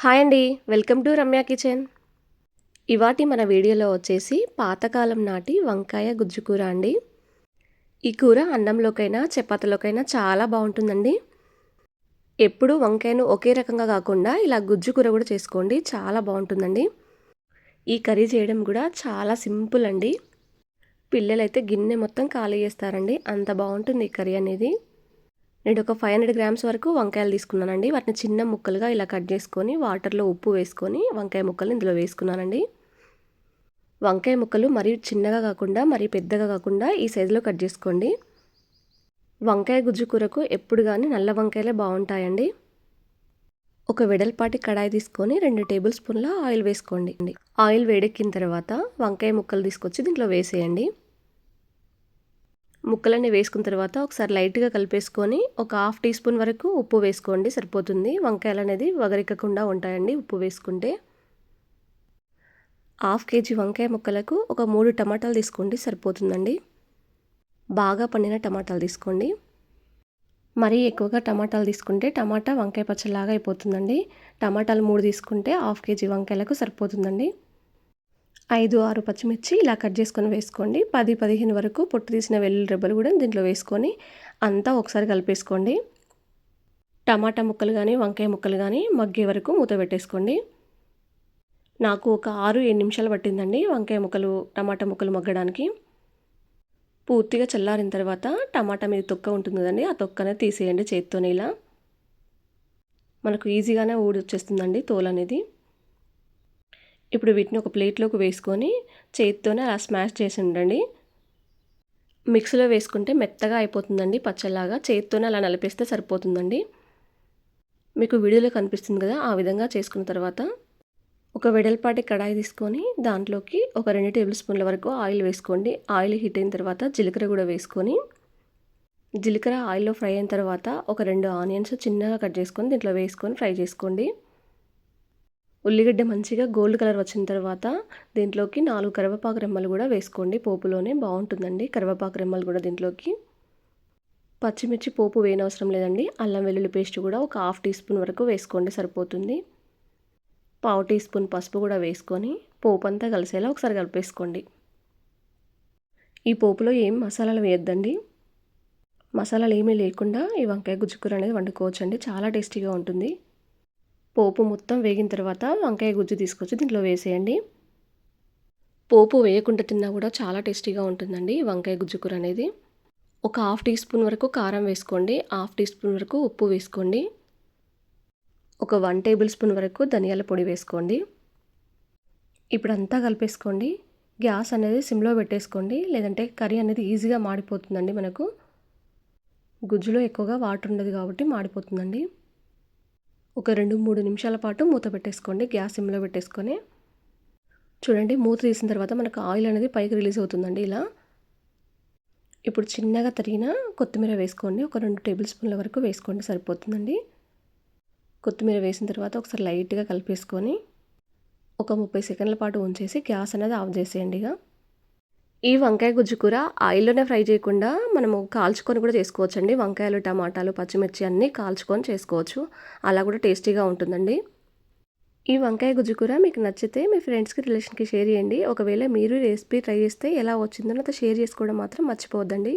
Hi అండి. Welcome to Ramya kitchen. ఇవాటి మన వీడియోలో వచ్చేసి పాతకాలం నాటి వంకాయ గుజ్జు కూర అండి. ఈ కూర అన్నంలోకైనా చపాతీలోకైనా చాలా బాగుంటుందండి. ఎప్పుడు వంకాయను ఒకే రకంగా కాకుండా ఇలా గుజ్జు కూర కూడా చేసుకోండి, చాలా బాగుంటుందండి. ఈ కర్రీ చేయడం కూడా చాలా సింపుల్ అండి. పిల్లలైతే గిన్నె మొత్తం ఖాళీ చేస్తారండి, అంత బాగుంటుంది ఈ కర్రీ అనేది. నేను ఒక 500 గ్రామ్స్ వరకు వంకాయలు తీసుకున్నానండి. వాటిని చిన్న ముక్కలుగా ఇలా కట్ చేసుకొని వాటర్లో ఉప్పు వేసుకొని వంకాయ ముక్కలు ఇందులో వేసుకున్నానండి. వంకాయ ముక్కలు మరీ చిన్నగా కాకుండా మరీ పెద్దగా కాకుండా ఈ సైజులో కట్ చేసుకోండి. వంకాయ గుజ్జు కూరకు ఎప్పుడు కానీ నల్ల వంకాయలే బాగుంటాయండి. ఒక వెడల్పాటి కడాయి తీసుకొని 2 టేబుల్ స్పూన్ల ఆయిల్ వేసుకోండి. ఆయిల్ వేడెక్కిన తర్వాత వంకాయ ముక్కలు తీసుకొచ్చి దీంట్లో వేసేయండి. ముక్కలన్నీ వేసుకున్న తర్వాత ఒకసారి లైట్గా కలిపేసుకొని ఒక 1/2 టీ స్పూన్ వరకు ఉప్పు వేసుకోండి, సరిపోతుంది. వంకాయలు అనేది వగరికకుండా ఉంటాయండి ఉప్పు వేసుకుంటే. 1/2 కేజీ వంకాయ ముక్కలకు ఒక 3 టమాటాలు తీసుకోండి, సరిపోతుందండి. బాగా పండిన టమాటాలు తీసుకోండి. మరీ ఎక్కువగా టమాటాలు తీసుకుంటే టమాటా వంకాయ పచ్చలాగా అయిపోతుందండి. టమాటాలు 3 తీసుకుంటే 1/2 కేజీ వంకాయలకు సరిపోతుందండి. 5-6 పచ్చిమిర్చి ఇలా కట్ చేసుకొని వేసుకోండి. 10-15 వరకు పొట్టు తీసిన వెల్లుల్లి రెబ్బలు కూడా దీంట్లో వేసుకొని అంతా ఒకసారి కలిపేసుకోండి. టమాటా ముక్కలు కానీ వంకాయ ముక్కలు కానీ మగ్గే వరకు మూత పెట్టేసుకోండి. నాకు ఒక 6-7 నిమిషాలు పట్టిందండి వంకాయ ముక్కలు టమాటా ముక్కలు మగ్గడానికి. పూర్తిగా చల్లారిన తర్వాత టమాటా మీద తొక్క ఉంటుంది కదండి, ఆ తొక్క అనేది తీసేయండి చేత్తోనే. ఇలా మనకు ఈజీగానే ఊడొచ్చేస్తుందండి తోలు అనేది. ఇప్పుడు వీటిని ఒక ప్లేట్లోకి వేసుకొని చేతితోనే అలా స్మాష్ చేసి ఉండండి. మిక్సీలో వేసుకుంటే మెత్తగా అయిపోతుందండి పచ్చలాగా. చేతితోనే అలా నలిపేస్తే సరిపోతుందండి. మీకు వీడియోలో కనిపిస్తుంది కదా, ఆ విధంగా చేసుకున్న తర్వాత ఒక వెడల్పాటి కడాయి తీసుకొని దాంట్లోకి ఒక 2 టేబుల్ స్పూన్ల వరకు ఆయిల్ వేసుకోండి. ఆయిల్ హీట్ అయిన తర్వాత జీలకర్ర కూడా వేసుకొని జీలకర్ర ఆయిల్లో ఫ్రై అయిన తర్వాత ఒక 2 ఆనియన్స్ చిన్నగా కట్ చేసుకొని దీంట్లో వేసుకొని ఫ్రై చేసుకోండి. ఉల్లిగడ్డ మంచిగా గోల్డ్ కలర్ వచ్చిన తర్వాత దీంట్లోకి 4 కరివేపాకు రెమ్మలు కూడా వేసుకోండి. పోపులోనే బాగుంటుందండి కరివేపాకు రెమ్మలు కూడా దీంట్లోకి. పచ్చిమిర్చి పోపు వేయనవసరం లేదండి. అల్లం వెల్లుల్లి పేస్ట్ కూడా ఒక 1/2 టీ స్పూన్ వరకు వేసుకోండి, సరిపోతుంది. 1/2 టీ స్పూన్ పసుపు కూడా వేసుకొని పోపు అంతా కలిసేలా ఒకసారి కలిపేసుకోండి. ఈ పోపులో ఏం మసాలాలు వేయొద్దండి. మసాలాలు ఏమీ లేకుండా ఈ వంకాయ గుజ్జు కూర అనేది వండుకోవచ్చండి, చాలా టేస్టీగా ఉంటుంది. పోపు మొత్తం వేగిన తర్వాత వంకాయ గుజ్జు తీసుకొచ్చి దీంట్లో వేసేయండి. పోపు వేయకుండా తిన్నా కూడా చాలా టేస్టీగా ఉంటుందండి వంకాయ గుజ్జు కూర అనేది. ఒక 1/2 టీ స్పూన్ వరకు కారం వేసుకోండి. 1/2 టీ స్పూన్ వరకు ఉప్పు వేసుకోండి. ఒక 1 టేబుల్ స్పూన్ వరకు ధనియాల పొడి వేసుకోండి. ఇప్పుడు అంతా కలిపేసుకోండి. గ్యాస్ అనేది సిమ్లో పెట్టేసుకోండి, లేదంటే కర్రీ అనేది ఈజీగా మాడిపోతుందండి. మనకు గుజ్జులో ఎక్కువగా వాటర్ ఉండదు కాబట్టి మాడిపోతుందండి. ఒక 2-3 నిమిషాల పాటు మూత పెట్టేసుకోండి, గ్యాస్ సిమ్లో పెట్టేసుకొని. చూడండి, మూత తీసిన తర్వాత మనకు ఆయిల్ అనేది పైకి రిలీజ్ అవుతుందండి ఇలా. ఇప్పుడు చిన్నగా తరిగిన కొత్తిమీర వేసుకోండి. ఒక 2 టేబుల్ స్పూన్ల వరకు వేసుకోండి, సరిపోతుందండి. కొత్తిమీర వేసిన తర్వాత ఒకసారి లైట్గా కలిపేసుకొని ఒక 30 సెకండ్ల పాటు ఉంచేసి గ్యాస్ అనేది ఆఫ్ చేసేయండి. ఈ వంకాయ గుజ్జు కూర ఆయిల్లోనే ఫ్రై చేయకుండా మనము కాల్చుకొని కూడా చేసుకోవచ్చండి. వంకాయలు, టమాటాలు, పచ్చిమిర్చి అన్నీ కాల్చుకొని చేసుకోవచ్చు, అలా కూడా టేస్టీగా ఉంటుందండి. ఈ వంకాయ గుజ్జు కూర మీకు నచ్చితే మీ ఫ్రెండ్స్కి, రిలేషన్కి షేర్ చేయండి. ఒకవేళ మీరు రెసిపీ ట్రై చేస్తే ఎలా వచ్చిందో నాతో షేర్ చేసుకోవడం మాత్రం మర్చిపోవద్దండి.